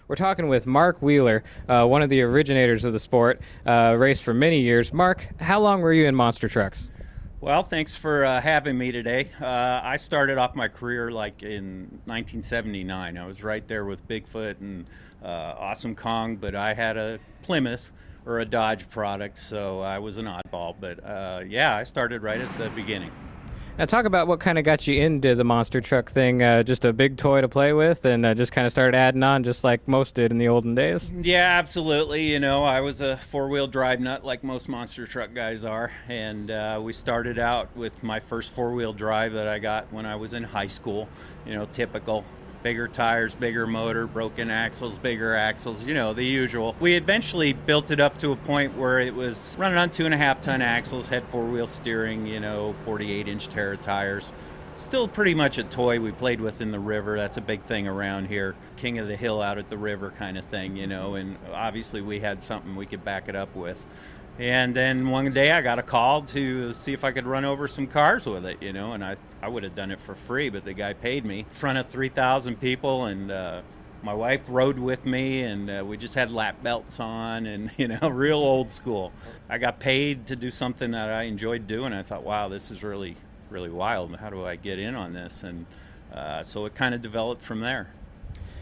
We're talking with Mark Wheeler, one of the originators of the sport, raced for many years. Mark, how long were you in monster trucks? Well, thanks for having me today. I started off my career like in 1979. I was right there with Bigfoot and Awesome Kong, but I had a Plymouth or a Dodge product, so I was an oddball. But yeah, I started right at the beginning. Now talk about what kind of got you into the monster truck thing. Just a big toy to play with and just kind of started adding on just like most did in the olden days? Yeah, absolutely. You know, I was a four-wheel drive nut like most monster truck guys are, and we started out with my first four-wheel drive that I got when I was in high school. You know, typical. Bigger tires, bigger motor, broken axles, bigger axles, you know, the usual. We eventually built it up to a point where it was running on 2.5-ton axles, had four-wheel steering, you know, 48-inch Terra tires. Still pretty much a toy we played with in the river. That's a big thing around here. King of the hill out at the river kind of thing, you know, and obviously we had something we could back it up with. And then one day I got a call to see if I could run over some cars with it, you know, and I would have done it for free, but the guy paid me in front of 3,000 people, and my wife rode with me, and we just had lap belts on, and, you know, real old school. I got paid to do something that I enjoyed doing. I thought, wow, this is really, really wild. How do I get in on this? And so it kind of developed from there.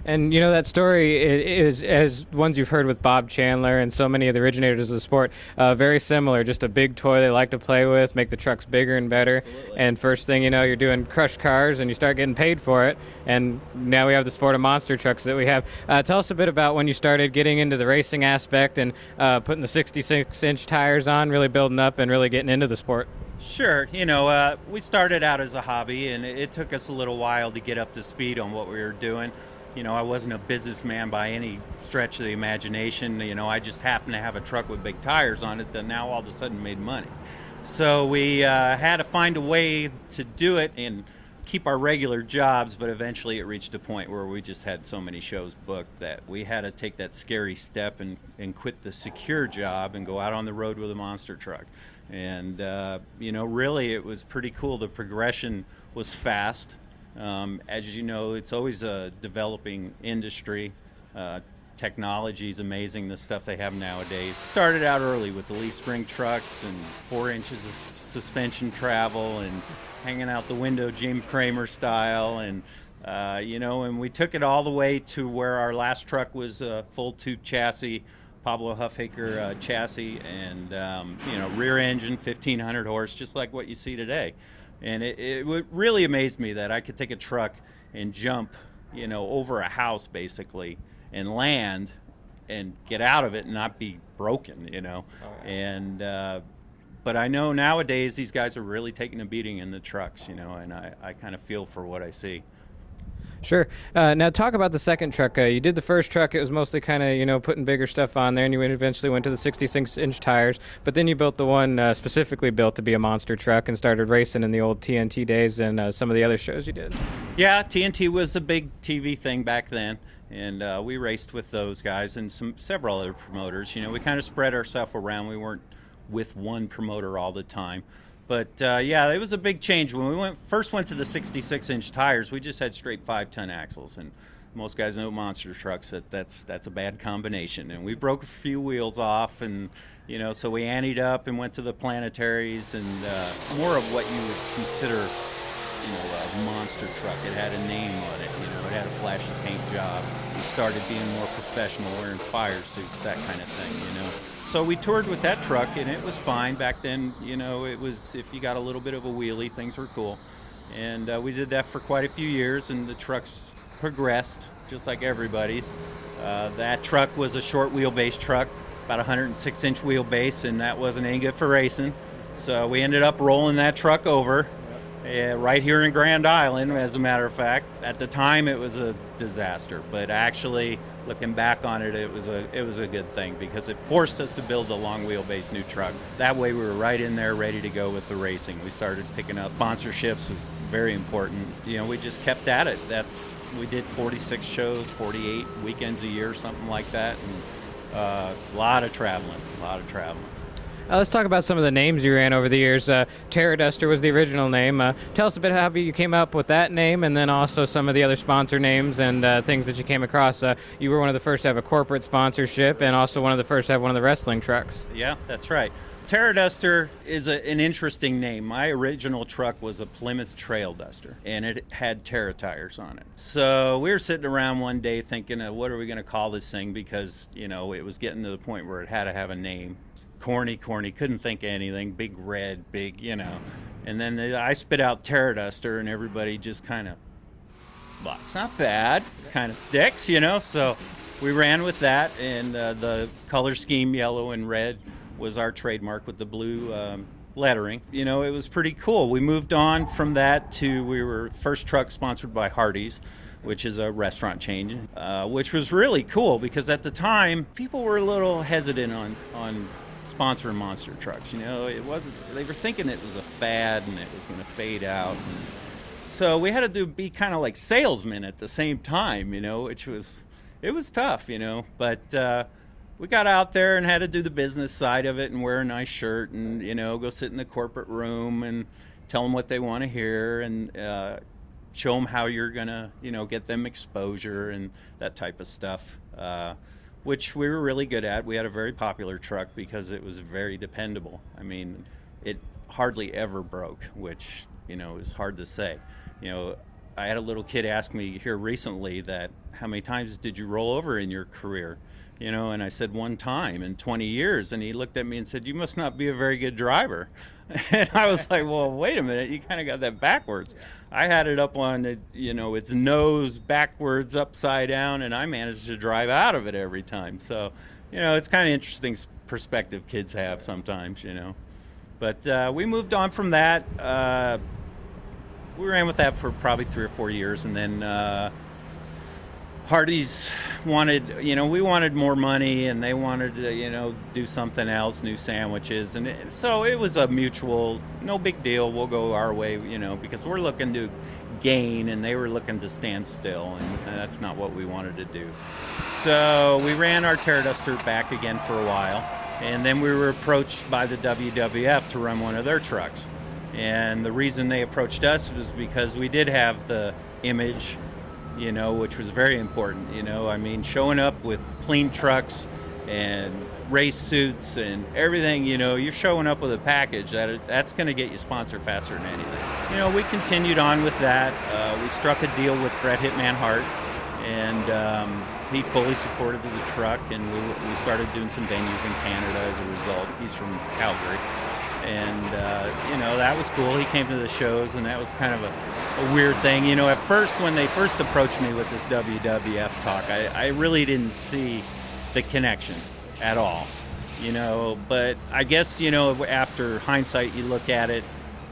And, you know, that story is, as ones you've heard with Bob Chandler and so many of the originators of the sport, very similar. Just a big toy they like to play with, make the trucks bigger and better. Absolutely. And first thing you know, you're doing crushed cars and you start getting paid for it. And now we have the sport of monster trucks that we have. Tell us a bit about when you started getting into the racing aspect and putting the 66-inch tires on, really building up and really getting into the sport. Sure. You know, we started out as a hobby, and it took us a little while to get up to speed on what we were doing. You know, I wasn't a businessman by any stretch of the imagination. You know, I just happened to have a truck with big tires on it that now all of a sudden made money. So we had to find a way to do it and keep our regular jobs, but eventually it reached a point where we just had so many shows booked that we had to take that scary step and quit the secure job and go out on the road with a monster truck. And, you know, really it was pretty cool. The progression was fast. As you know, it's always a developing industry. Technology is amazing, the stuff they have nowadays. Started out early with the leaf spring trucks and 4 inches of suspension travel and hanging out the window Jim Cramer style. And, you know, and we took it all the way to where our last truck was a full tube chassis, Pablo Huffacre chassis, and, you know, rear engine, 1,500 horse, just like what you see today. And it really amazed me that I could take a truck and jump, you know, over a house basically and land and get out of it and not be broken, you know. Oh, yeah. And but I know nowadays these guys are really taking a beating in the trucks, you know, and I kind of feel for what I see. Sure. Now talk about the second truck. You did the first truck. It was mostly kind of, you know, putting bigger stuff on there, and you eventually went to the 66-inch tires. But then you built the one specifically built to be a monster truck and started racing in the old TNT days and some of the other shows you did. Yeah, TNT was a big TV thing back then, and we raced with those guys and several other promoters. You know, we kind of spread ourselves around. We weren't with one promoter all the time. But, yeah, it was a big change. When we first went to the 66-inch tires, we just had straight 5-ton axles. And most guys know monster trucks, that's a bad combination. And we broke a few wheels off, and, you know, so we anteed up and went to the planetaries and more of what you would consider, you know, a monster truck. It had a name on it, you know, it had a flashy paint job. We started being more professional, wearing fire suits, that kind of thing, you know. So we toured with that truck, and it was fine. Back then, you know, it was, if you got a little bit of a wheelie, things were cool. And we did that for quite a few years, and the trucks progressed, just like everybody's. That truck was a short wheelbase truck, about 106-inch wheelbase, and that wasn't any good for racing. So we ended up rolling that truck over right here in Grand Island, as a matter of fact. At the time, it was a disaster, but actually, looking back on it, it was a good thing because it forced us to build a long wheelbase new truck. That way, we were right in there, ready to go with the racing. We started picking up sponsorships, was very important. You know, we just kept at it. We did 46 shows, 48 weekends a year, something like that, and a lot of traveling. Let's talk about some of the names you ran over the years. Terra Duster was the original name. Tell us a bit how you came up with that name, and then also some of the other sponsor names and things that you came across. You were one of the first to have a corporate sponsorship, and also one of the first to have one of the wrestling trucks. Yeah, that's right. Terra Duster is an interesting name. My original truck was a Plymouth Trail Duster, and it had Terra tires on it. So we were sitting around one day thinking, what are we going to call this thing? Because, it was getting to the point where it had to have a name. Corny, couldn't think of anything. Big red, big, And then I spit out Terra Duster, and everybody just kind of, well, it's not bad. Kind of sticks, So we ran with that, and the color scheme, yellow and red, was our trademark with the blue lettering. It was pretty cool. We moved on from that to, we were first truck sponsored by Hardee's, which is a restaurant chain, which was really cool because at the time people were a little hesitant on sponsoring monster trucks. It wasn't. They were thinking it was a fad and it was going to fade out. And so we had to be kind of like salesmen at the same time, which was tough, but. We got out there and had to do the business side of it and wear a nice shirt and, go sit in the corporate room and tell them what they want to hear and show them how you're going to, get them exposure and that type of stuff, which we were really good at. We had a very popular truck because it was very dependable. I mean, it hardly ever broke, which, is hard to say. I had a little kid ask me here recently that how many times did you roll over in your career? And I said one time in 20 years. And he looked at me and said, you must not be a very good driver. And I was like, well, wait a minute. You kind of got that backwards. I had it up on, its nose backwards, upside down, and I managed to drive out of it every time. So, it's kind of interesting perspective kids have sometimes, But we moved on from that. We ran with that for probably 3 or 4 years, and then Hardee's wanted, we wanted more money, and they wanted to, do something else, new sandwiches, and so it was a mutual, no big deal. We'll go our way, because we're looking to gain, and they were looking to stand still, and that's not what we wanted to do. So we ran our Terra Duster back again for a while, and then we were approached by the WWF to run one of their trucks. And the reason they approached us was because we did have the image, which was very important, showing up with clean trucks and race suits and everything, you're showing up with a package that's going to get you sponsored faster than anything. We continued on with that. We struck a deal with Bret Hitman Hart, and he fully supported the truck, and we started doing some venues in Canada as a result. He's from Calgary. And, that was cool. He came to the shows, and that was kind of a weird thing. At first, when they first approached me with this WWF talk, I really didn't see the connection at all, But I guess, after hindsight, you look at it,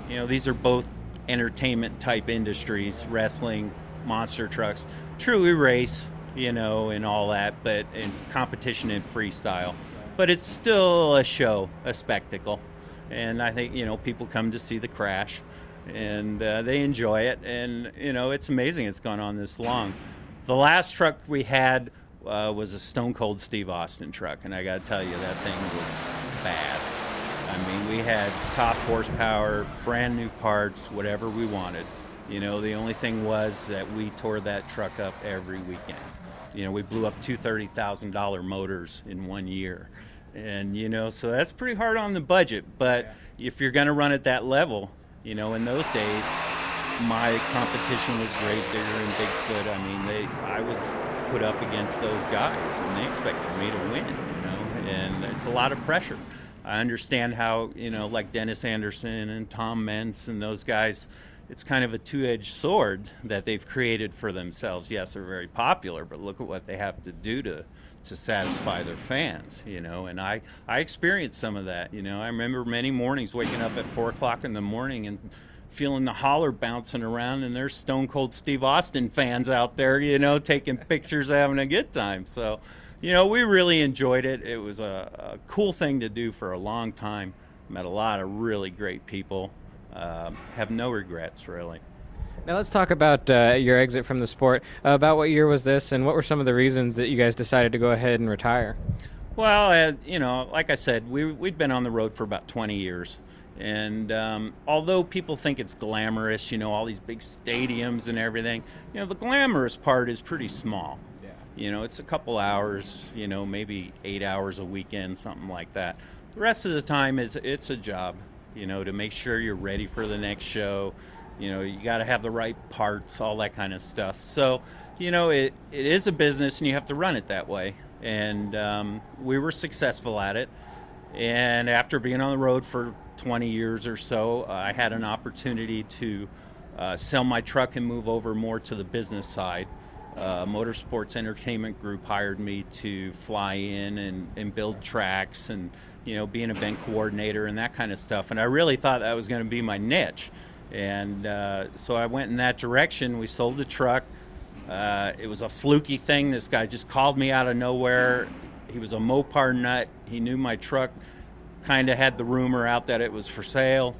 these are both entertainment-type industries, wrestling, monster trucks. True, we race, and all that, but in competition and freestyle. But it's still a show, a spectacle. And I think, people come to see the crash, and they enjoy it. And, it's amazing it's gone on this long. The last truck we had was a Stone Cold Steve Austin truck, and I got to tell you, that thing was bad. I mean, we had top horsepower, brand new parts, whatever we wanted. The only thing was that we tore that truck up every weekend. We blew up two $30,000 motors in 1 year. And, so that's pretty hard on the budget. But if you're going to run at that level, in those days, my competition was Great Digger and Bigfoot. I mean, I was put up against those guys, and they expected me to win, and it's a lot of pressure. I understand how, like Dennis Anderson and Tom Mentz and those guys, it's kind of a two-edged sword that they've created for themselves. Yes, they're very popular, but look at what they have to do to satisfy their fans, and I experienced some of that. I remember many mornings waking up at 4 o'clock in the morning and feeling the holler bouncing around, and there's Stone Cold Steve Austin fans out there, taking pictures, having a good time. So, we really enjoyed it. It was a cool thing to do for a long time. Met a lot of really great people. Have no regrets, really. Now let's talk about your exit from the sport. About what year was this, and what were some of the reasons that you guys decided to go ahead and retire? Well, like I said, we'd been on the road for about 20 years. And although people think it's glamorous, all these big stadiums and everything, the glamorous part is pretty small. It's a couple hours, maybe 8 hours a weekend, something like that. The rest of the time, it's a job, to make sure you're ready for the next show. You got to have the right parts, all that kind of stuff. So, it is a business and you have to run it that way. And we were successful at it. And after being on the road for 20 years or so, I had an opportunity to sell my truck and move over more to the business side. Motorsports Entertainment Group hired me to fly in and build tracks and, be an event coordinator and that kind of stuff. And I really thought that was going to be my niche. And so I went in that direction. We sold the truck. It was a fluky thing. This guy just called me out of nowhere. He was a Mopar nut. He knew my truck kind of had the rumor out that it was for sale.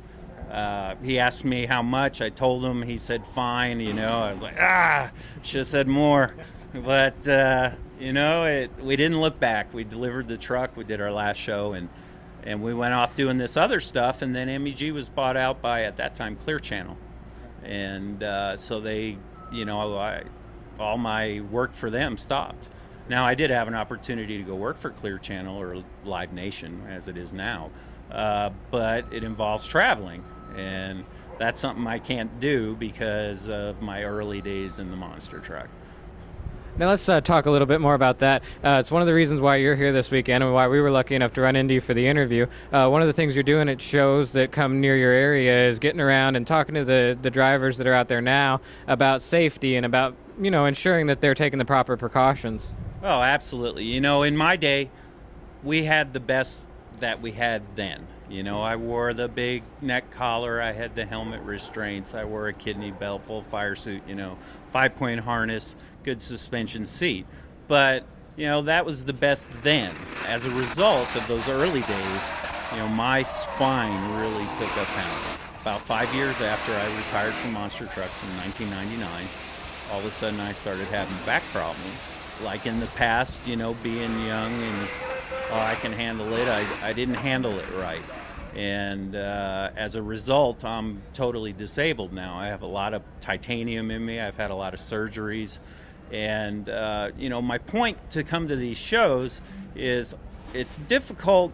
He asked me how much. I told him. He said fine. I was like, should have said more. But we didn't look back. We delivered the truck. We did our last show, and we went off doing this other stuff. And then MEG was bought out by, at that time, Clear Channel, and so they, all my work for them stopped. Now, I did have an opportunity to go work for Clear Channel or Live Nation, as it is now, but it involves traveling, and that's something I can't do because of my early days in the monster truck. Now let's talk a little bit more about that. It's one of the reasons why you're here this weekend and why we were lucky enough to run into you for the interview. One of the things you're doing at shows that come near your area is getting around and talking to the drivers that are out there now about safety and about, ensuring that they're taking the proper precautions. Oh, absolutely. In my day, we had the best that we had then. I wore the big neck collar. I had the helmet restraints. I wore a kidney belt, full fire suit, 5-point harness, good suspension seat. But, that was the best then. As a result of those early days, my spine really took a pounding. About 5 years after I retired from monster trucks in 1999, all of a sudden I started having back problems. Like in the past, being young and I can handle it, I didn't handle it right. And as a result, I'm totally disabled now. I have a lot of titanium in me. I've had a lot of surgeries. And, my point to come to these shows is it's difficult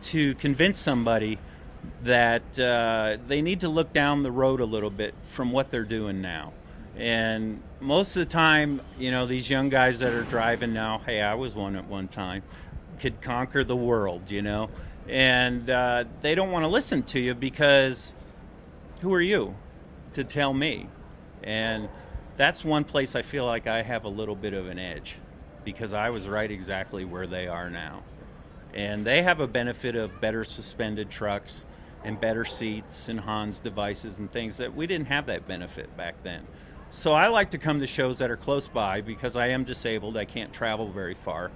to convince somebody that they need to look down the road a little bit from what they're doing now. And most of the time, these young guys that are driving now, hey, I was one at one time, could conquer the world, and they don't want to listen to you because who are you to tell me? And that's one place I feel like I have a little bit of an edge because I was right exactly where they are now. And they have a benefit of better suspended trucks and better seats and Hans devices and things that we didn't have that benefit back then. So I like to come to shows that are close by because I am disabled. I can't travel very far,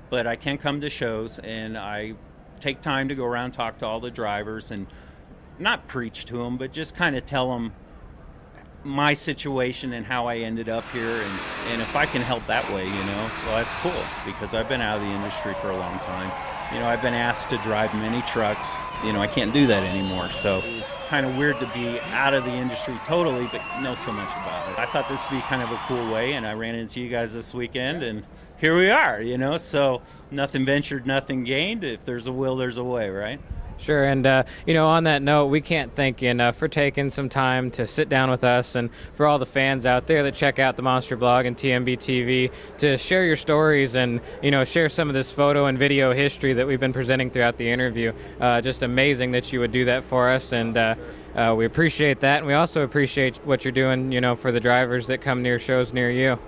but I can come to shows and I take time to go around and talk to all the drivers and not preach to them, but just kind of tell them my situation and how I ended up here. And if I can help that way, well, that's cool because I've been out of the industry for a long time. I've been asked to drive many trucks. I can't do that anymore. So it was kind of weird to be out of the industry totally, but know so much about it. I thought this would be kind of a cool way, and I ran into you guys this weekend, and here we are, So nothing ventured, nothing gained. If there's a will, there's a way, right? Sure, and on that note, we can't thank you enough for taking some time to sit down with us and for all the fans out there that check out the Monster Blog and TMB TV to share your stories and, share some of this photo and video history that we've been presenting throughout the interview. Just amazing that you would do that for us, and we appreciate that, and we also appreciate what you're doing, for the drivers that come near shows near you.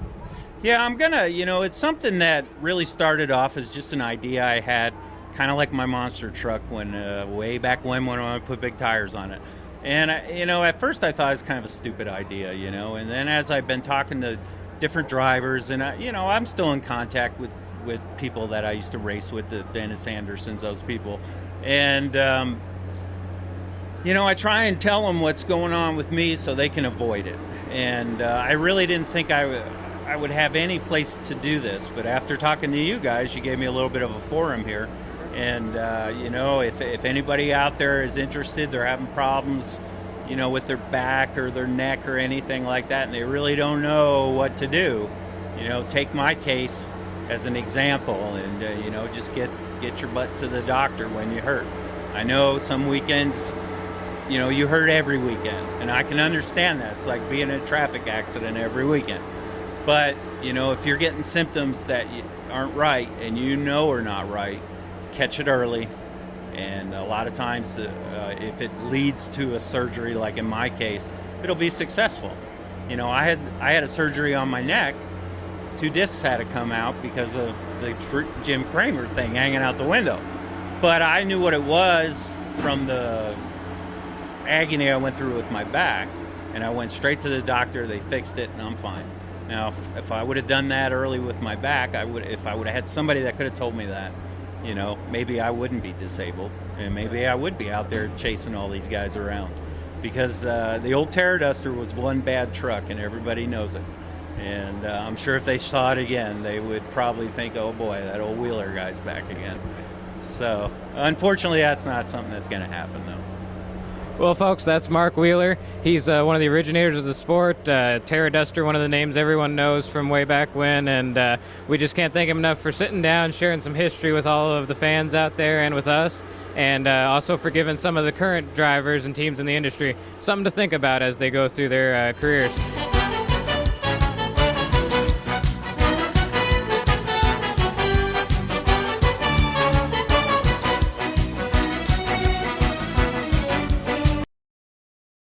Yeah, I'm gonna, it's something that really started off as just an idea I had, kind of like my monster truck when way back when I put big tires on it. And at first I thought it was kind of a stupid idea, and then as I've been talking to different drivers and I'm still in contact with people that I used to race with, the Dennis Andersons, those people, and I try and tell them what's going on with me so they can avoid it. And I really didn't think I I would have any place to do this. But after talking to you guys, you gave me a little bit of a forum here. And, you know, if anybody out there is interested, they're having problems, you know, with their back or their neck or anything like that, and they really don't know what to do, you know, take my case as an example, and, you know, just get your butt to the doctor when you hurt. I know some weekends, you know, you hurt every weekend, and I can understand that. It's like being in a traffic accident every weekend. But, you know, if you're getting symptoms that aren't right and you know are not right, catch it early. And a lot of times, if it leads to a surgery, like in my case, it'll be successful. You know, I had a surgery on my neck. 2 discs had to come out because of the Jim Cramer thing hanging out the window. But I knew what it was from the agony I went through with my back, and I went straight to the doctor. They fixed it, and I'm fine. Now, if I would have done that early with my back, if I would have had somebody that could have told me that, you know, maybe I wouldn't be disabled, and maybe I would be out there chasing all these guys around, because the old Terra Duster was one bad truck, and everybody knows it. And I'm sure if they saw it again, they would probably think, oh boy, that old Wheeler guy's back again. So unfortunately, that's not something that's going to happen, though. Well, folks, that's Mark Wheeler. He's one of the originators of the sport. Terra Duster, one of the names everyone knows from way back when, and we just can't thank him enough for sitting down, sharing some history with all of the fans out there and with us, and also for giving some of the current drivers and teams in the industry something to think about as they go through their careers.